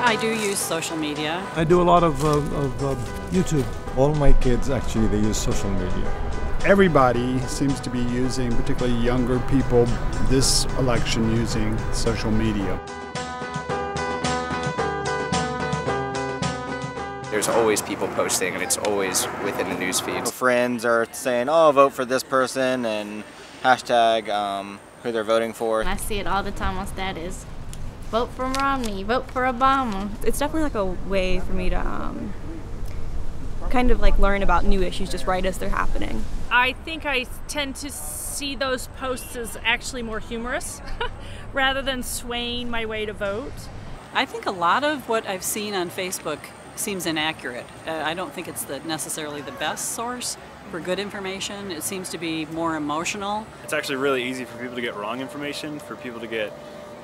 I do use social media. I do a lot of YouTube. All my kids actually, they use social media. Everybody seems to be using, particularly younger people, this election using social media. There's always people posting, and it's always within the news feeds. Friends are saying, oh, vote for this person, and hashtag who they're voting for. I see it all the time on status. Vote for Romney, vote for Obama. It's definitely like a way for me to kind of like learn about new issues just right as they're happening. I think I tend to see those posts as actually more humorous rather than swaying my way to vote. I think a lot of what I've seen on Facebook seems inaccurate. I don't think it's necessarily the best source for good information. It seems to be more emotional. It's actually really easy for people to get wrong information, for people to get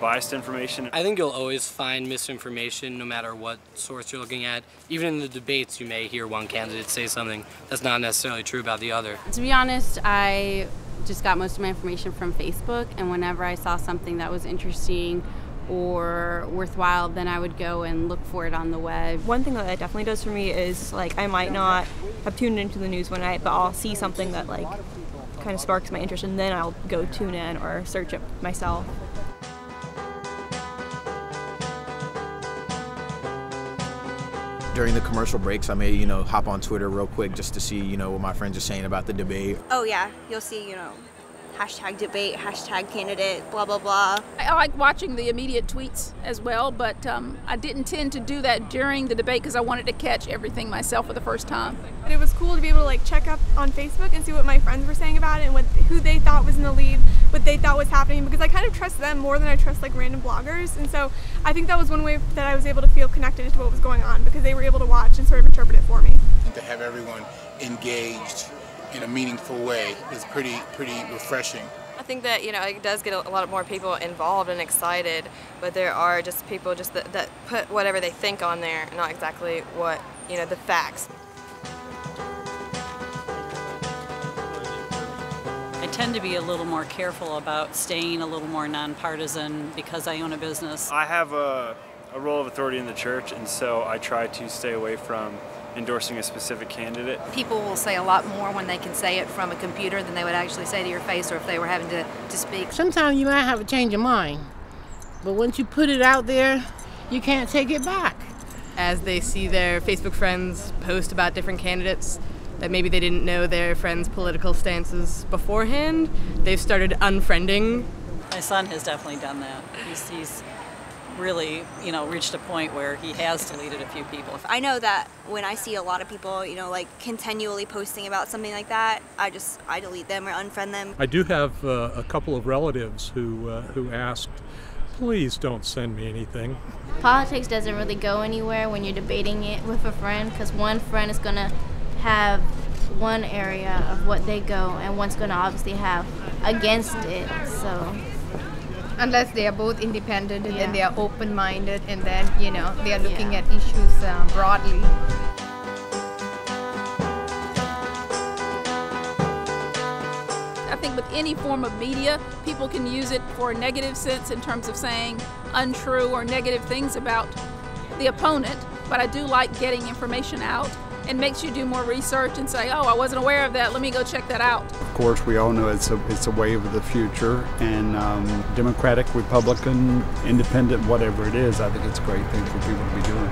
biased information. I think you'll always find misinformation no matter what source you're looking at. Even in the debates, you may hear one candidate say something that's not necessarily true about the other. To be honest, I just got most of my information from Facebook, and whenever I saw something that was interesting or worthwhile, then I would go and look for it on the web. One thing that it definitely does for me is like I might not have tuned into the news one night, but I'll see something that like kind of sparks my interest, and then I'll go tune in or search it myself. During the commercial breaks, I may, hop on Twitter real quick just to see, what my friends are saying about the debate. Oh yeah, you'll see, hashtag debate, hashtag candidate, blah, blah, blah. I like watching the immediate tweets as well, but I didn't tend to do that during the debate because I wanted to catch everything myself for the first time. But it was cool to be able to like check up on Facebook and see what my friends were saying about it and who they thought was in the lead, what they thought was happening, because I kind of trust them more than I trust like random bloggers. And so I think that was one way that I was able to feel connected to what was going on, because they were able to watch and sort of interpret it for me. And to have everyone engaged in a meaningful way is pretty refreshing. I think that it does get a lot more people involved and excited, but there are just people that put whatever they think on there, not exactly what the facts. I tend to be a little more careful about staying a little more nonpartisan because I own a business. I have a role of authority in the church, and so I try to stay away from endorsing a specific candidate. People will say a lot more when they can say it from a computer than they would actually say to your face or if they were having to speak. Sometimes you might have a change of mind, but once you put it out there, you can't take it back. As they see their Facebook friends post about different candidates that maybe they didn't know their friends' political stances beforehand, they've started unfriending. My son has definitely done that. He's really, reached a point where he has deleted a few people. I know that when I see a lot of people, like continually posting about something like that, I delete them or unfriend them. I do have a couple of relatives who asked, please don't send me anything. Politics doesn't really go anywhere when you're debating it with a friend, because one friend is going to have one area of what they go, and one's going to obviously have against it, so. Unless they are both independent and then they are open-minded and then, they are looking at issues broadly. I think with any form of media, people can use it for a negative sense in terms of saying untrue or negative things about the opponent, but I do like getting information out. It makes you do more research and say, oh, I wasn't aware of that, let me go check that out. Of course, we all know it's a wave of the future, and Democratic, Republican, Independent, whatever it is, I think it's a great thing for people to be doing.